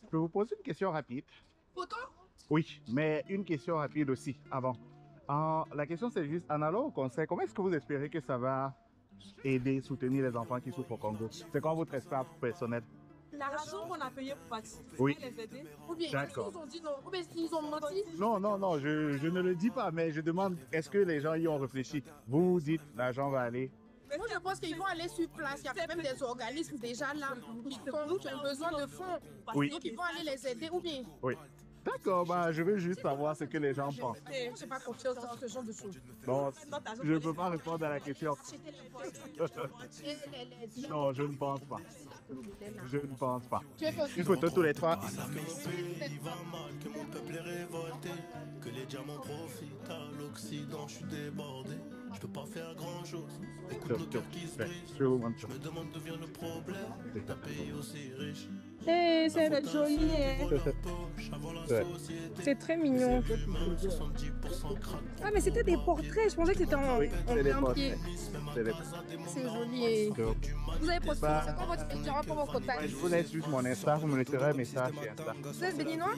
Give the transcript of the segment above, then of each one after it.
Je peux vous poser une question rapide? Photo? Oui, mais une question rapide aussi avant. La question c'est juste, en allant au concert, comment est-ce que vous espérez que ça va aider, soutenir les enfants qui souffrent au Congo? C'est quoi votre espoir personnel? La raison qu'on a payé pour participer, Oui. les aider. Ou bien D'accord. ils ont dit non, ou bien ils ont menti. Non, non, non, je ne le dis pas, mais je demande, est-ce que les gens y ont réfléchi? Vous dites, l'argent va aller. Moi, je pense qu'ils vont aller sur place. Il y a même des organismes déjà là qui ont besoin de fonds. Oui. Donc, ils vont aller les aider ou bien. Oui. D'accord, bah, je veux juste savoir ce que les gens pensent. Je n'ai pas confiance dans ce genre de choses. Bon, je ne peux pas répondre à la question. Non, je ne pense pas. Je ne pense pas. Une photo tous les trois. Il va mal, que mon peuple est révolté, que les diamants profitent à l'Occident, je suis débordé, je peux pas faire grand chose, écoute nos cœurs qui se brisent, je me demande d'où vient le problème, d'un pays aussi riche. Hey, c'est joli, hein. C'est très mignon. Ah, mais c'était des portraits. Je pensais que c'était en pied. C'est joli. Vous avez posté, c'est quoi votre picture pour vos contacts? Je vous laisse juste mon Insta, vous me laisserez un message sur Insta. Vous êtes béninois?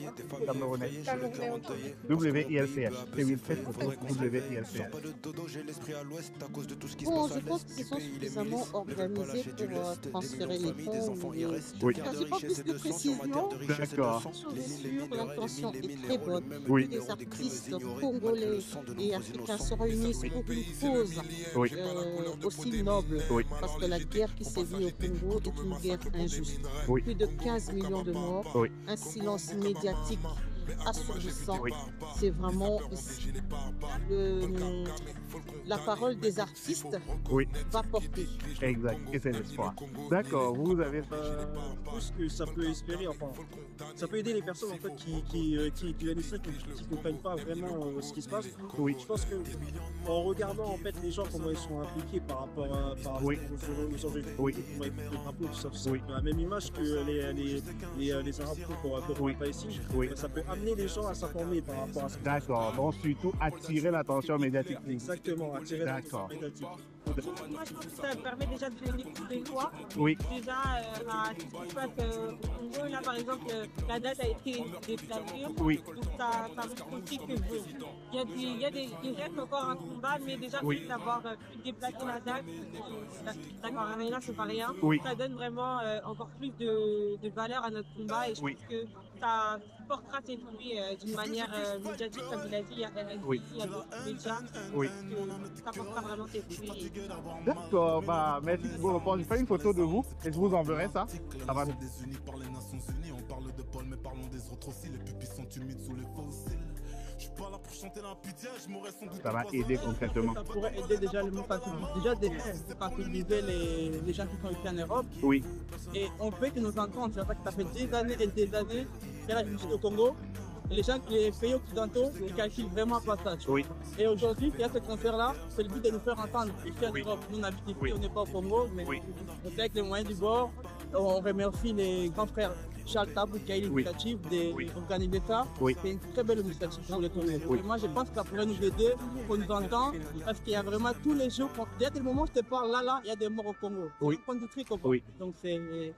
Camerounais. Camerounais, ok. WILCH. C'est Wilfred Photo, WILCH. Bon, je pense qu'ils sont suffisamment organisés pour transférer les fonds. Oui. Je n'ai pas plus de précision. D'accord. Sur l'intention est très bonne. Oui. Les artistes congolais et africains se réunissent pour une cause Oui. aussi noble. Oui. Parce que la guerre qui sévit au Congo est une guerre injuste. Oui. Plus de 15 millions de morts, Oui. un silence médiatique assourdissant. Oui. C'est vraiment la parole des artistes Oui. va porter. Exact. Et c'est l'espoir. D'accord. Vous avez. Je pense que ça peut espérer, enfin, ça peut aider les personnes en fait qui viennent ici, qui ne comprennent pas vraiment ce qui se passe. Oui. Je pense que en regardant en fait les gens comment ils sont impliqués par rapport Oui. aux enjeux, Oui. comment ils font les drapeaux, tout ça, c'est Oui. la même image que les Arabes qu'on Oui. voit pas ici. Oui. Ça peut amener les gens à s'informer par rapport à ça. D'accord. Donc surtout attirer l'attention médiatique. Exactement, attirer D'accord. l'attention médiatique. Moi, je pense que ça permet déjà de donner des voix. Oui. Déjà, à ce qui se passe au Congo, là, par exemple, la date a été déplacée. Oui. Donc, ça montre aussi que il y a des reste encore un combat, mais déjà, Oui. d'avoir pu déplacer la date, d'accord, mais là, c'est pas rien. Oui. Ça donne vraiment encore plus de valeur à notre combat et je Oui. pense que ça portera ses fruits d'une manière médiatique, comme il a dit, Oui. il y a d'autres médias. Oui. Que ça portera vraiment ses fruits. D'accord, bah merci pour vos réponses. Je fais une photo de vous et je vous enverrai ça. Ça va. Désunis par les Nations Unies, on parle de Paul, mais parlons des autres aussi. Les pupilles sont humides sous les fossiles. Je suis pas là pour chanter la pitié, je m'aurais sans doute. Ça va aider concrètement. Ça pourrait aider déjà le monde déjà de sensibiliser les gens qui sont ici en Europe. Oui. Et on veut que nous entendent. C'est vrai que ça fait des années et des années qu'il y a la justice au Congo. Et les pays occidentaux, ils calculent vraiment pas ça. Oui. Et aujourd'hui, il y a ce concert-là, c'est le but de nous faire entendre ici en Oui. Europe. Nous, on habite ici, Oui. on n'est pas au Congo, mais Oui. on fait avec les moyens du bord. On remercie les grands frères Charles Tabou qui a eu l'initiative d'organiser ça. Oui. C'est une très belle initiative pour les Congolais. Oui. Et moi, je pense que ça pourrait nous aider, qu'on nous entend, parce qu'il y a vraiment tous les jours, dès le moment où je te parle, là, il y a des morts au Congo. Oui. C'est un point de tri, quoi. Oui. Donc, c'est...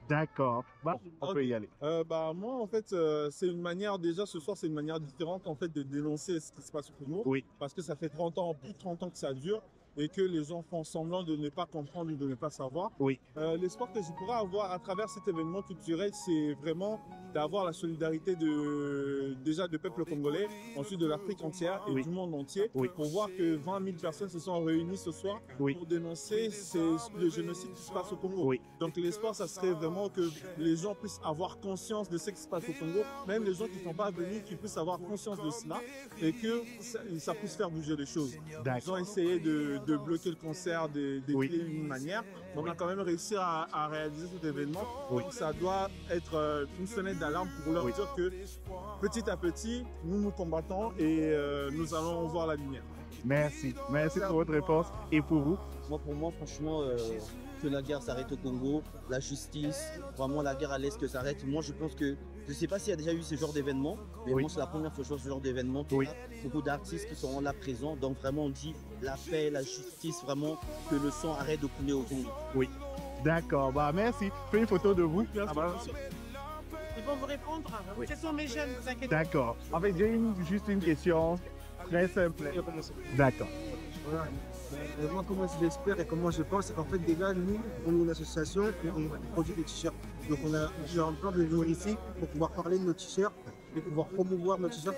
D'accord. Bah, on peut y aller. Moi, en fait, c'est une manière, déjà ce soir, c'est une manière différente en fait de dénoncer ce qui se passe au Congo. Oui. Parce que ça fait 30 ans, plus de 30 ans que ça dure et que les gens font semblant de ne pas comprendre ou de ne pas savoir. Oui. L'espoir que je pourrais avoir à travers cet événement culturel, c'est vraiment d'avoir la solidarité déjà du peuple congolais, ensuite de l'Afrique entière et Oui. du monde entier, Oui. pour voir que 20 000 personnes se sont réunies ce soir Oui. pour dénoncer le génocide qui se passe au Congo. Oui. Donc l'espoir, ça serait vraiment que les gens puissent avoir conscience de ce qui se passe au Congo, même les gens qui ne sont pas venus, qui puissent avoir conscience de cela et que ça puisse faire bouger les choses. Ils ont D'accord. essayé de bloquer le concert Oui. d'une manière. On a quand même réussi à réaliser cet événement. Oui. Donc ça doit être une sonnette d'alarme pour leur Oui. dire que petit à petit, nous combattons et nous allons voir la lumière. Merci. Merci pour votre réponse. Et pour vous? Pour moi, franchement, que la guerre s'arrête au Congo, la justice, vraiment la guerre à l'Est que s'arrête. Moi, je pense que, je ne sais pas s'il y a déjà eu ce genre d'événement, mais Oui. moi, c'est la première fois que je vois ce genre d'événement. Oui. Beaucoup d'artistes qui seront là présents, donc vraiment, on dit la paix, la justice, vraiment, que le sang arrête de couler au Congo. Oui. D'accord. Bah, merci. Fais une photo de vous. Merci. Ah, bah, Ils vont vous répondre. Ce sont mes jeunes, vous inquiétez pas. D'accord. En fait, j'ai juste une question très simple. D'accord. Voilà. Moi, comment je l'espère et comment je pense, c'est qu'en fait, déjà, nous, on est une association et on produit des t-shirts. Donc, j'ai un plan de venir ici pour pouvoir parler de nos t-shirts et pouvoir promouvoir nos t-shirts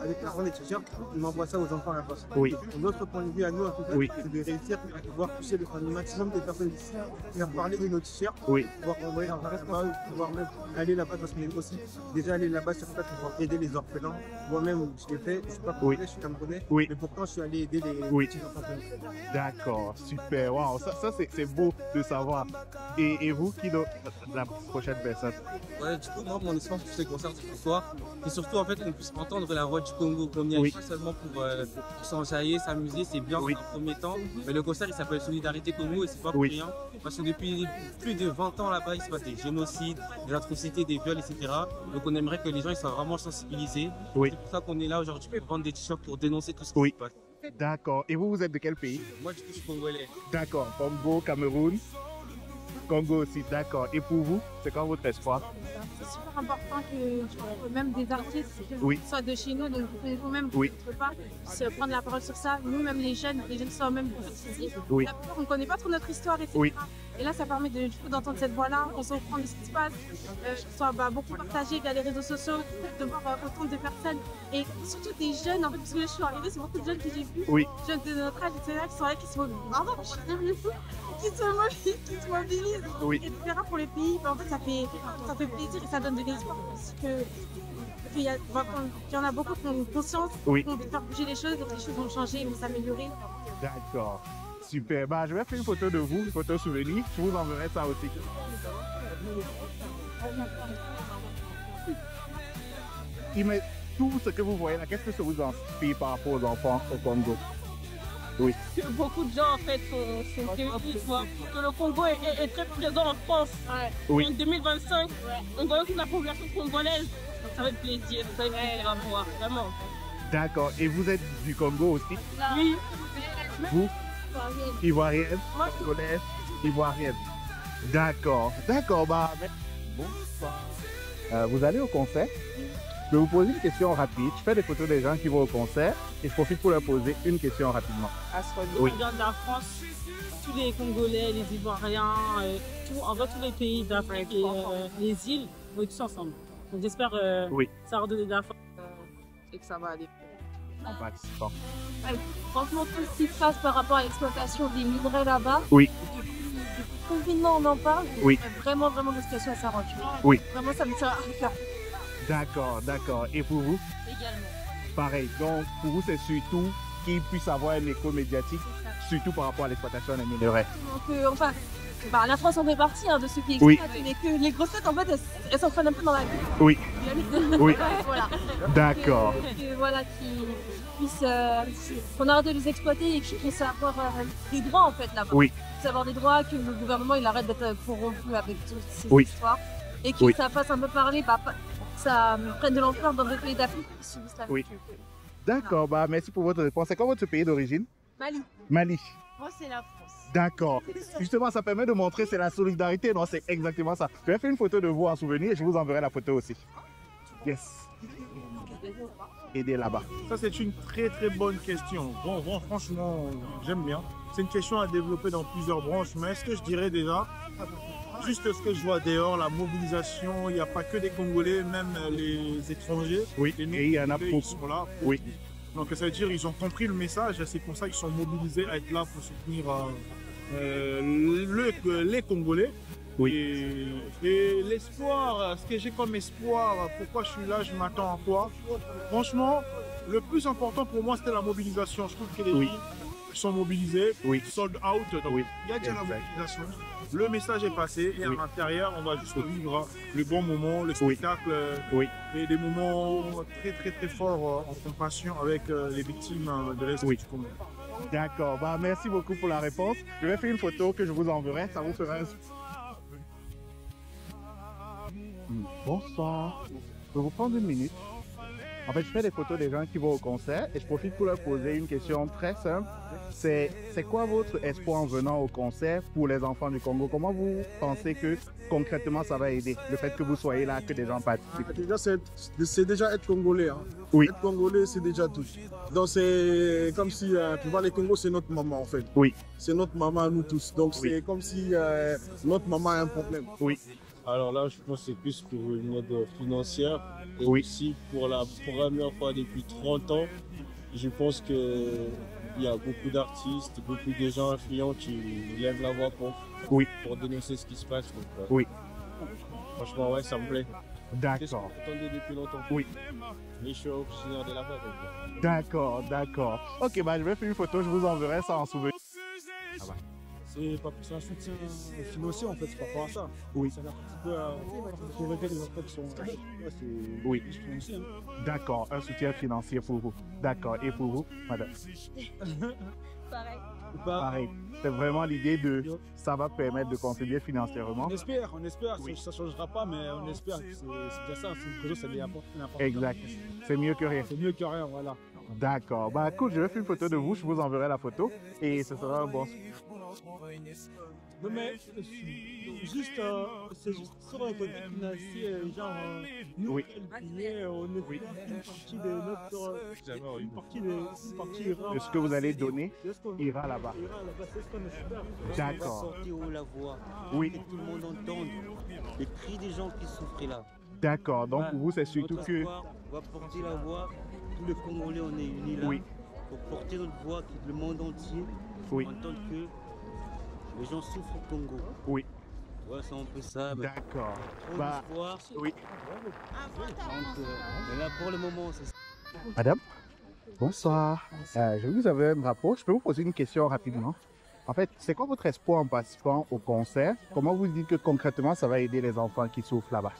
avec l'argent des t-shirts. On envoie ça aux enfants à la poste. Oui. Notre point de vue à nous, en tout cas, Oui. c'est de réussir à pouvoir toucher le maximum de personnes ici, faire parler de nos t-shirts, Oui. pouvoir envoyer un là-bas, pouvoir même aller là-bas parce qu'on est aussi déjà allé là-bas sur place pour aider les orphelins. Moi-même, je l'ai fait, je suis pas Oui. congolais, je suis camerounais, Oui. mais pourtant, je suis allé aider les Oui. petits enfants. D'accord, super. Wow, ça c'est beau de savoir. Et vous, qui donc la prochaine personne? Ouais, du coup, moi, mon espoir pour ces concerts, c'est pourquoi. Et surtout, en fait, qu'on puisse entendre la voix du Congo. Comme il n'y a pas seulement pour s'enjailler, s'amuser, c'est bien dans un premier temps. Mais le concert, il s'appelle Solidarité Congo et c'est pas pour rien. Parce que depuis plus de 20 ans là-bas, il se passe des génocides, des atrocités, des viols, etc. Donc on aimerait que les gens ils soient vraiment sensibilisés. Oui. C'est pour ça qu'on est là aujourd'hui pour vendre des t-shirts pour dénoncer tout ce qui se passe. D'accord. Et vous êtes de quel pays? Moi, du coup, je suis congolais. D'accord. Congo, Cameroun. Congo aussi, d'accord. Et pour vous, c'est quoi votre espoir? C'est super important que même des artistes, soient de chez nous, donc nous-mêmes, on ne peut pas se prendre la parole sur ça. Nous, même les jeunes sont même ici. La plupart, on ne connaît pas trop notre histoire, etc. Et là, ça permet d'entendre cette voix-là, on se reprend de ce qui se passe, soit beaucoup partagé via les réseaux sociaux, de voir autant de personnes. Et surtout des jeunes, en fait, parce que là, je suis arrivée, c'est beaucoup de jeunes que j'ai vus, jeunes de notre âge, etc., qui sont là, qui se mobilisent. Qui se mobilisent, etc. pour le pays. En fait, ça fait plaisir et ça donne de l'espoir parce qu'il y en a beaucoup qui ont conscience, qui vont faire bouger les choses et que les choses vont changer, vont s'améliorer. D'accord, super. Bah, je vais faire une photo de vous, une photo souvenir. Je vous enverrai ça aussi. Mais tout ce que vous voyez là, qu'est-ce que ça vous inspire par rapport aux enfants au Congo? Oui. Que beaucoup de gens en fait sont que le Congo est très présent en France. En 2025, on voit toute la population congolaise. Ça fait plaisir, ça fait plaisir à voir, vraiment. D'accord. Et vous êtes du Congo aussi? Oui. Vous? Ivoirienne? Congolaise? Ivoirienne. D'accord. D'accord, bah. Bonsoir. Vous allez au concert? Je vais vous poser une question rapide. Je fais des photos des gens qui vont au concert et je profite pour leur poser une question rapidement. On vient de la France, tous les Congolais, les Ivoiriens, en vrai tous les pays d'Afrique et les îles, on est tous ensemble. Donc j'espère ça va redonner de la force et que ça va aller. En participant. Franchement, tout ce qui se passe par rapport à l'exploitation des minerais là-bas, oui. Depuis le confinement on en parle, vraiment la situation s'arrange. Oui. Vraiment ça me tient à cœur. D'accord, d'accord. Et pour vous? Également. Pareil. Donc, pour vous, c'est surtout qu'il puisse avoir un écho médiatique, surtout par rapport à l'exploitation des minerais. Donc, enfin, la France en fait partie de ceux qui exploitent, mais que les grosses têtes, en fait, elles s'en prennent un peu dans la gueule. Oui. Oui. Voilà. D'accord. Voilà, qu'ils puissent, qu'on arrête de les exploiter et qu'ils puissent avoir des droits, en fait, là-bas. Oui. Avoir des droits, que le gouvernement, il arrête d'être corrompu avec toutes ces histoires. Et que ça fasse un peu parler, ça prenne de l'ampleur dans d'autres pays d'Afrique qui subissent la même chose. D'accord, bah merci pour votre réponse. C'est quoi votre pays d'origine? Mali. Mali. Moi, c'est la France. D'accord. Justement, ça permet de montrer c'est la solidarité. Non, c'est exactement ça. Je vais faire une photo de vous en souvenir et je vous enverrai la photo aussi. Yes. Aider là-bas. Ça, c'est une très très bonne question. Bon, franchement, j'aime bien. C'est une question à développer dans plusieurs branches, mais est-ce que je dirais déjà, juste ce que je vois dehors, la mobilisation, il n'y a pas que des Congolais, même les étrangers. Oui, et il y en a beaucoup. Sont là. Oui. Donc ça veut dire qu'ils ont compris le message et c'est pour ça qu'ils sont mobilisés à être là pour soutenir les Congolais. Oui. Et l'espoir, ce que j'ai comme espoir, pourquoi je suis là, je m'attends à quoi? Franchement, le plus important pour moi, c'était la mobilisation. Je trouve que les gens sont mobilisés, sold out, donc il y a déjà la mobilisation. Le message est passé et à l'intérieur, on va juste vivre le bon moment, le spectacle et des moments très très très forts en compassion avec les victimes de l'Est du Congo. D'accord, bah, merci beaucoup pour la réponse. Je vais faire une photo que je vous enverrai, ça vous fera un... Bonsoir. Je peux vous prendre une minute? En fait, je fais des photos des gens qui vont au concert et je profite pour leur poser une question très simple. C'est quoi votre espoir en venant au concert pour les enfants du Congo? Comment vous pensez que concrètement ça va aider, le fait que vous soyez là, que des gens participent? Déjà, c'est déjà être congolais. Hein. Oui. Être congolais, c'est déjà tout. Donc c'est comme si, tu vois, les Congos, c'est notre maman en fait. Oui. C'est notre maman à nous tous. Donc c'est comme si notre maman a un problème. Oui. Alors là, je pense que c'est plus pour une aide financière. Et aussi pour la première fois depuis 30 ans, je pense qu'il y a beaucoup d'artistes, beaucoup de gens influents qui lèvent la voix pour dénoncer ce qui se passe. Donc, franchement, ouais, ça me plaît. D'accord. Attendez depuis longtemps. Oui. Mais je suis originaire de là-bas. D'accord, d'accord. Ok, bah je vais faire une photo, je vous enverrai ça en souvenir. C'est un soutien financier en fait, c'est par rapport à ça. Oui. C'est un petit peu pour relever les enfants qui sont. Oui. D'accord, un soutien financier pour vous. D'accord, et pour vous, madame? Pareil. Pareil. C'est vraiment l'idée de ça va permettre de contribuer financièrement. On espère, ça ne changera pas, mais on espère. C'est déjà ça, c'est une chose, c'est important. Exact. C'est mieux que rien. C'est mieux que rien, voilà. D'accord. Bah écoute, je vais faire une photo de vous, je vous enverrai la photo et ce sera un bon. Non mais juste, c'est juste sur un côté financier, genre nous on est une partie de notre une partie ira. De ce que vous allez donner ira là-bas. C'est ce qu'on espère. D'accord. Sortir haut la voix. Oui. Que tout le monde entende les cris des gens qui souffrent là. D'accord. Donc pour vous c'est surtout que on va porter la voix. Tous les Congolais on est unis là. Oui. Pour porter notre voix, que le monde entier entende que les gens souffrent au Congo. Oui. Ouais, c'est un peu ça. D'accord. Bah, oui. Donc, mais là, pour le moment, c'est ça. Madame, bonsoir. Je vous avais un rapport. Je peux vous poser une question rapidement? En fait, c'est quoi votre espoir en participant au concert? Comment vous dites que concrètement, ça va aider les enfants qui souffrent là-bas?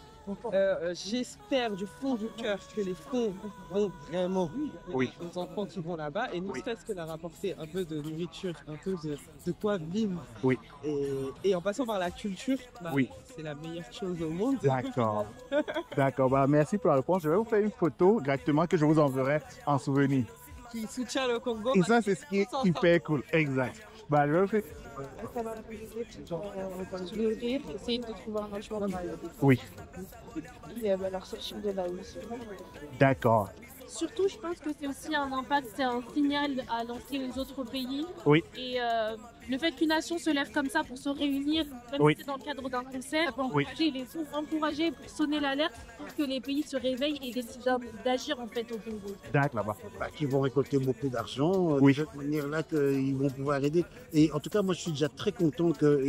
J'espère du fond du cœur que les fonds vont vraiment aux enfants qui vont là-bas et ne serait-ce que leur apporter un peu de nourriture, un peu de quoi vivre. Oui. Et en passant par la culture, c'est la meilleure chose au monde. D'accord. D'accord. Bah, merci pour la réponse. Je vais vous faire une photo directement que je vous enverrai en souvenir. Qui soutient le Congo. Et ça, c'est ce qui est hyper cool. Exact. Bah, je vais vous faire... Essayer de trouver un logement. Oui. Et leur chercher de la mission. D'accord. Surtout, je pense que c'est aussi un impact, c'est un signal à lancer aux autres pays. Oui. Et le fait qu'une nation se lève comme ça pour se réunir, même si c'est dans le cadre d'un concert, pour encourager les autres, encourager, pour sonner l'alerte, pour que les pays se réveillent et décident d'agir en fait au Congo. D'accord, là-bas. Qui vont récolter beaucoup d'argent, de cette manière-là qu'ils vont pouvoir aider. Et en tout cas, moi, je suis déjà très content que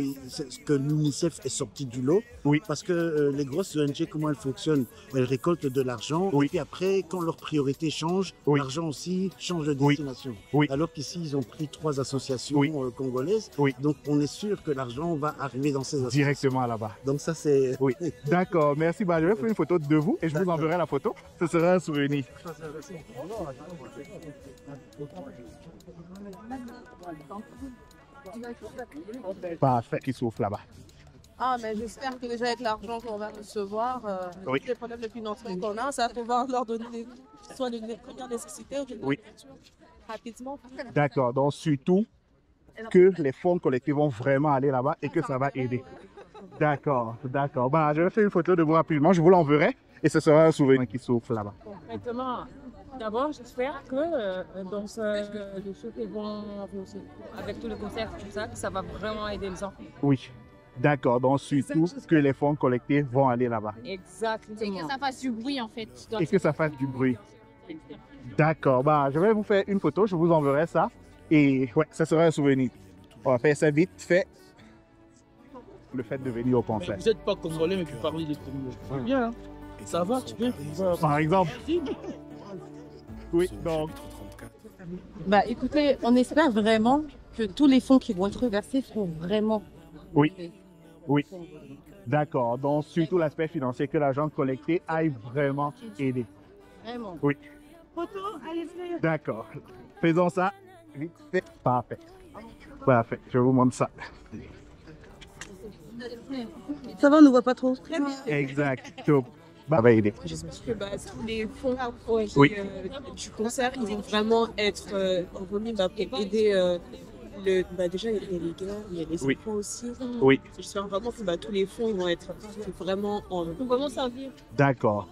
l'UNICEF est sorti du lot. Oui. Parce que les grosses ONG, comment elles fonctionnent? Elles récoltent de l'argent. Et puis après, quand leurs priorités changent, l'argent aussi change de destination. Alors qu'ici, ils ont pris 3 associations congolaises. Donc, on est sûr que l'argent va arriver dans ces associations. Directement là-bas. Donc ça, c'est... Oui. D'accord, merci. Bah, je vais faire une photo de vous et je vous enverrai la photo. Ce sera un souvenir. Parfait, qui souffle là-bas. Ah, mais j'espère que déjà avec l'argent qu'on va recevoir, les problèmes de financement qu'on a, ça va pouvoir leur donner des soins de première nécessité ou de nourriture rapidement. D'accord, donc surtout que les fonds collectifs vont vraiment aller là-bas et que ça va aider. D'accord, d'accord. Bah, je vais faire une photo de vous rapidement, je vous l'enverrai et ce sera un souvenir qui souffle là-bas. Concrètement, d'abord, j'espère que dans ce choses qui vont avec tout le concert, tout ça, que ça va vraiment aider les enfants. Oui. D'accord, donc surtout que les fonds collectés vont aller là-bas. Exactement. Et que ça fasse du bruit en fait. Et que ça fasse du bruit. D'accord, bah, je vais vous faire une photo, je vous enverrai ça. Et ouais, ça sera un souvenir. On va faire ça vite fait. Le fait de venir au concert. Vous n'êtes pas congolais, mais vous parlez des Congolais. C'est bien, hein? Ça va, tu peux? Par exemple. Oui, donc. Bah écoutez, on espère vraiment que tous les fonds qui vont être versés seront vraiment. Oui. Oui. D'accord. Donc, surtout l'aspect financier, que l'argent collecté aille vraiment aider. Vraiment. Oui. Photo, allez faire. D'accord. Faisons ça vite fait. Parfait. Parfait. Je vous montre ça. Ça va, on ne voit pas trop. Très bien. Exact. Top. va aider. J'espère que tous les fonds Oui. du concert, ils vont vraiment être remis pour aider déjà il y a les gars, il y a les enfants aussi. Oui. J'espère vraiment que tous les fonds ils vont être vraiment vraiment servir. D'accord.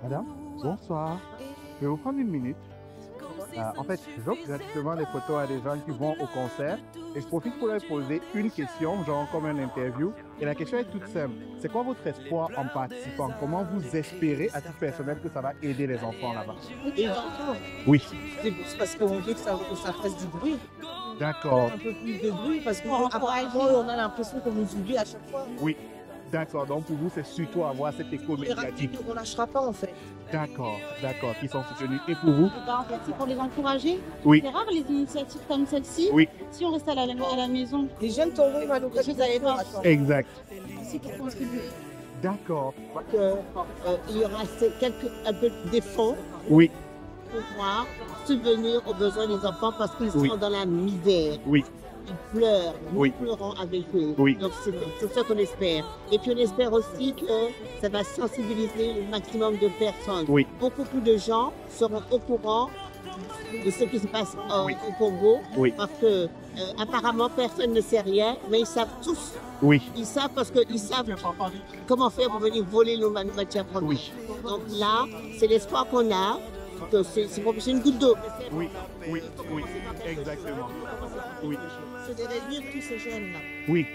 Madame, bonsoir. Je vais vous prendre une minute. En fait, j'offre gratuitement les photos à des gens qui vont au concert et je profite pour leur poser une question, genre comme une interview. Et la question est toute simple. C'est quoi votre espoir en participant? Comment vous espérez à titre personnel que ça va aider les enfants là-bas? Les enfants? Oui. C'est parce qu'on veut que ça fasse du bruit. D'accord. Un peu plus de bruit parce qu'apparemment on a l'impression qu'on nous oublie à chaque fois. Oui. D'accord, donc pour vous, c'est surtout avoir cet écho médiatique. On ne lâchera pas en fait. D'accord, d'accord, qui sont soutenus. Et pour vous? En fait, c'est pour les encourager. Oui. C'est rare les initiatives comme celle-ci. Oui. Si on reste à la maison. Les jeunes tombent, ils vont nous Exact. C'est pour contribuer. D'accord. Il y aura un peu des fonds. Oui. Pour pouvoir subvenir aux besoins des enfants parce qu'ils sont dans la misère. Oui. Ils pleurent, nous pleurons avec eux. Oui. Donc c'est ça qu'on espère. Et puis on espère aussi que ça va sensibiliser le maximum de personnes. Oui. Beaucoup plus de gens seront au courant de ce qui se passe au Congo. Oui. Parce que apparemment personne ne sait rien, mais ils savent tous. Oui. Ils savent parce qu'ils savent comment faire pour venir voler nos matières premières. Oui. Donc là, c'est l'espoir qu'on a. C'est une goutte d'eau. Oui, oui, oui, exactement. Oui. C'est de réduire tous ces jeunes-là. Oui.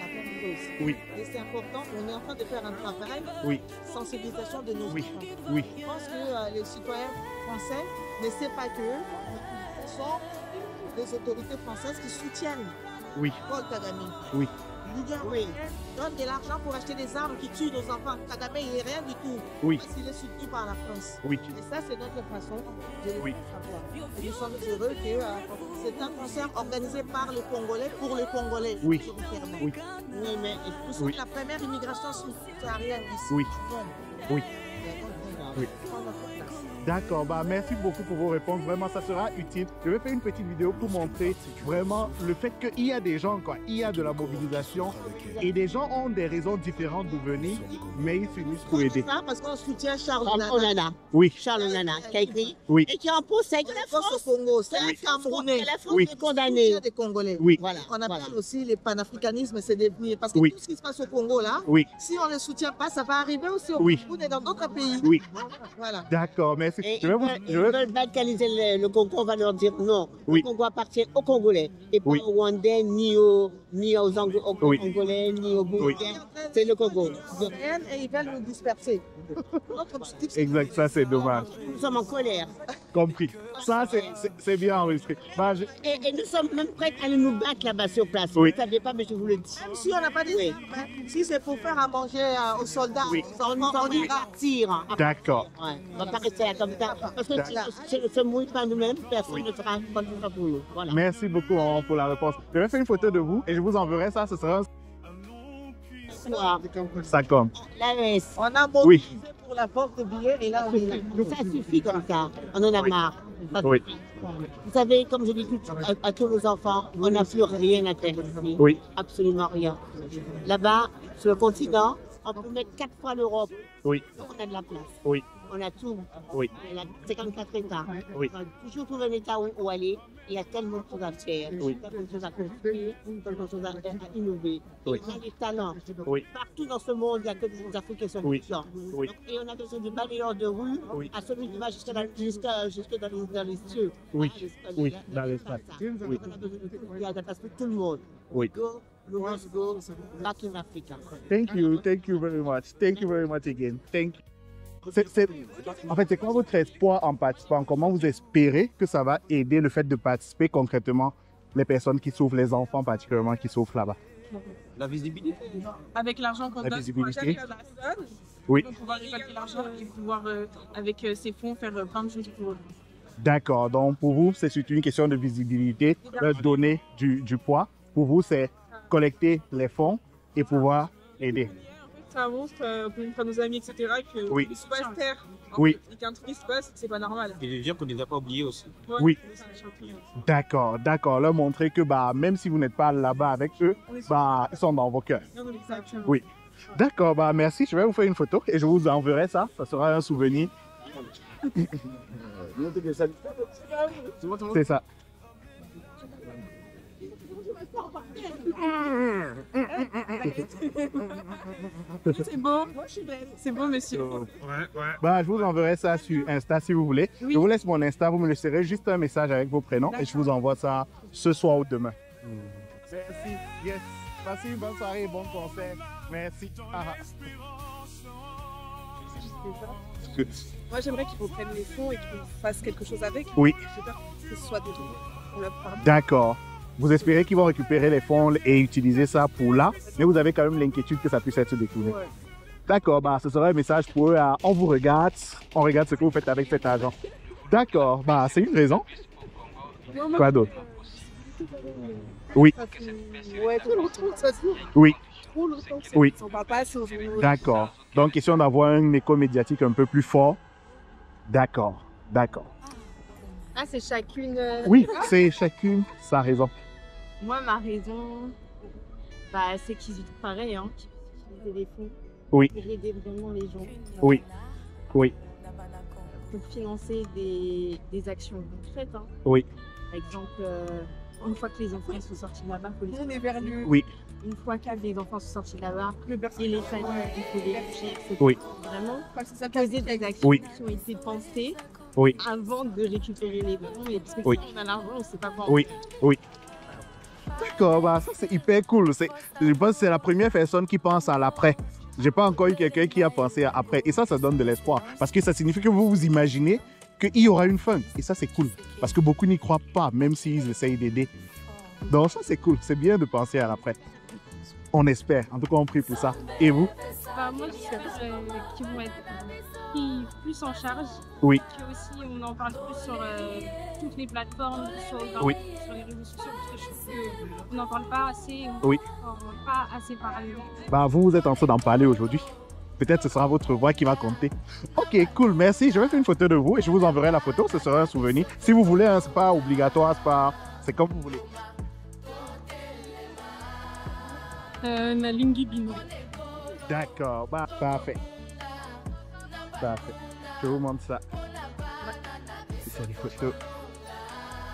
La même chose. Oui. Et c'est important, on est en train de faire un travail oui. sensibilisation de nos enfants. Oui. Je pense que les citoyens français ne savent pas que ce sont les autorités françaises qui soutiennent Paul Kagame. Oui. Oui. Donne de l'argent pour acheter des armes qui tuent nos enfants. Kagame, il n'est rien du tout. Oui. Parce qu'il est soutenu par la France. Oui. Et ça, c'est notre façon de le savoir. Et nous sommes heureux que c'est un concert organisé par les Congolais pour les Congolais. Oui. Oui. Oui, mais nous sommes la première immigration subsaharienne ici. Oui. Oui. Oui. D'accord, merci beaucoup pour vos réponses. Vraiment, ça sera utile. Je vais faire une petite vidéo pour montrer vraiment le fait qu'il y a des gens, il y a de la mobilisation et des gens ont des raisons différentes de venir, mais ils s'unissent pour aider. Ça parce qu'on soutient Charles Onana. Oui. Charles Onana, qui a écrit et qui est en procès avec la France au Congo. C'est un Camerounais. La France est condamnée. Des Congolais. Oui. Voilà. On appelle aussi le panafricanisme, c'est devenir. Parce que tout ce qui se passe au Congo, là, si on ne le soutient pas, ça va arriver aussi au Congo et dans d'autres pays. Oui. Voilà. D'accord, merci. Ils veulent balkaniser le Congo, on va leur dire non. Le Congo appartient aux Congolais et pas aux Rwandais, ni aux Congolais, ni aux Burundais. C'est le Congo. Et ils veulent nous disperser. Exact, ça c'est dommage. Nous sommes en colère. Compris. Ça c'est bien enregistré. Et nous sommes même prêts à aller nous battre là-bas sur place. Vous ne savez pas, mais je vous le dis. Même si on n'a pas dit si c'est pour faire à manger aux soldats, on ira partir. D'accord. On ne va pas rester là comme ça. Parce que si on ne se mouille pas nous-mêmes, personne ne sera pas pour nous. Voilà. Merci beaucoup pour la réponse. Je vais faire une photo de vous et je vous enverrai ça. Ce sera ça comme. On a mobilisé pour la vente de billets et là on est là. Ça suffit comme ça. On en a marre. Oui. Vous savez, comme je dis à tous nos enfants, on n'a plus rien à faire ici. Oui. Absolument rien. Là-bas, sur le continent, on peut mettre 4 fois l'Europe. Oui. On a de la place. Oui. On a tout. Oui. On a 54 États. Oui. On va toujours trouver un État où aller. Il y a tellement de choses à faire, tellement de choses à construire, tellement de choses à innover. Oui. Il y a des talents. Oui. Partout dans ce monde, il y a que des Africains qui sont puissants. Oui. Et on a besoin de balayeurs de rue à celui qui va jusque dans les cieux. Oui. Oui, dans l'espace. Oui. On a besoin de tout. Il y a de la place pour tout le monde. Oui. Go, we must go back in Africa. Thank you very much. Thank you very much again. Thank you. En fait, c'est quoi votre espoir en participant? Comment vous espérez que ça va aider le fait de participer concrètement les personnes qui souffrent, les enfants particulièrement qui souffrent là-bas? La visibilité. Avec l'argent qu'on donne pour chaque personne, on va pouvoir récolter l'argent et pouvoir, avec ces fonds, faire plein de choses pour eux. D'accord. Donc, pour vous, c'est surtout une question de visibilité, leur donner du poids. Pour vous, c'est collecter les fonds et pouvoir aider. Ça montre pour nos amis, etc., que oui. ne sont pas terre. Oui. Et qu'un truc se passe, c'est pas normal. Et les gens qu'on ne les a pas oubliés aussi. Ouais, oui. D'accord, d'accord. Leur montrer que même si vous n'êtes pas là-bas avec eux, ils sont dans vos cœurs. Exactement. Oui. D'accord, bah merci. Je vais vous faire une photo et je vous enverrai ça. Ça sera un souvenir. C'est ça. C'est beau. C'est beau, monsieur. Bah, je vous enverrai ça sur Insta si vous voulez. Oui. Je vous laisse mon Insta, vous me laisserez juste un message avec vos prénoms et je vous envoie ça ce soir ou demain. Merci. Yes. Passez une bonne soirée, bon concert. Merci. Moi, j'aimerais qu'ils reprennent les fonds et qu'ils fassent quelque chose avec. Oui. J'ai peur que ce soit détourné. D'accord. Vous espérez qu'ils vont récupérer les fonds et utiliser ça pour là, mais vous avez quand même l'inquiétude que ça puisse être détourné. Ouais. D'accord, bah, ce sera un message pour eux. On vous regarde, on regarde ce que vous faites avec cet argent. D'accord, bah, c'est une raison. Quoi d'autre? Oui. Ouais, trop longtemps, ça se dit. Oui. Trop longtemps. Oui. Son papa, son... D'accord. Donc, question d'avoir un écho médiatique un peu plus fort. D'accord, d'accord. Ah, c'est chacune... Oui, c'est chacune sa raison. Moi, ma raison, bah, c'est qu'ils utilisent pareil, hein, qu'ils utilisent des fonds. Oui. Pour aider vraiment les gens. Oui. Oui. Pour financer des actions concrètes. Hein. Oui. Par exemple, une fois que les enfants sont sortis de là-bas, il faut les verlus. Oui. Une fois que les enfants sont sortis de là-bas, et les familles, il faut les toucher, etc. Oui. Vraiment, poser des actions qui ont été pensées avant de récupérer les fonds. Et parce que si on a l'argent, on ne sait pas quoi. Oui. Oui. D'accord, bah, ça c'est hyper cool. Je pense que c'est la première personne qui pense à l'après. J'ai pas encore eu quelqu'un qui a pensé à après. Et ça donne de l'espoir. Parce que ça signifie que vous vous imaginez qu'il y aura une fin. Et ça, c'est cool. Parce que beaucoup n'y croient pas, même s'ils essayent d'aider. Donc ça, c'est cool. C'est bien de penser à l'après. On espère. En tout cas, on prie pour ça. Et vous? Bah, moi, j'espère qu'ils vont être pris plus en charge. Oui. Que aussi, on en parle plus sur toutes les plateformes, sur les réseaux sociaux, parce que je trouve qu'on n'en parle pas assez. On n'en parle pas assez parlé. Bah, vous êtes en train d'en parler aujourd'hui. Peut-être ce sera votre voix qui va compter. Ok, cool, merci. Je vais faire une photo de vous et je vous enverrai la photo. Ce sera un souvenir. Si vous voulez, hein, c'est pas obligatoire, c'est comme vous voulez. Nalingi Bino. D'accord, bah, parfait. Parfait. Je vous montre ça. C'est des photos.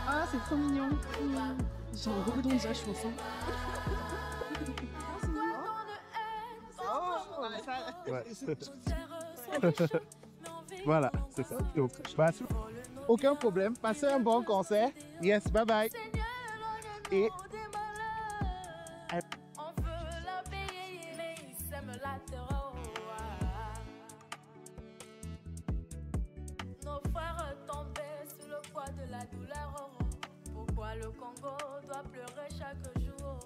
Ah, c'est trop mignon. J'ai un gros don déjà, je pense. Ouais. Voilà, c'est ça. Donc, aucun problème. Passez un bon concert. Yes, bye bye. Et... Nos frères tombaient sous le poids de la douleur. Pourquoi le Congo doit pleurer chaque jour?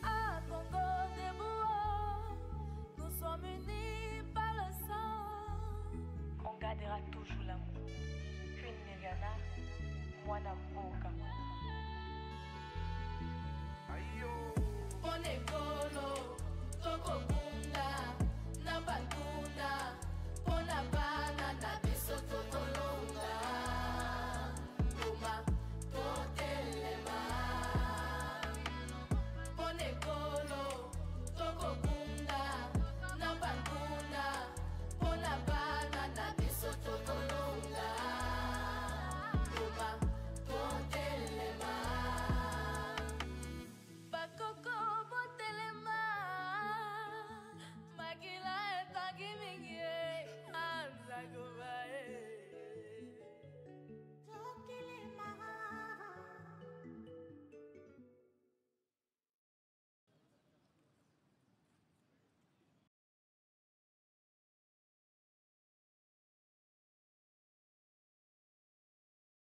Ah, Congo debout, nous sommes unis par le sang. On gardera toujours l'amour. Queen Neliana.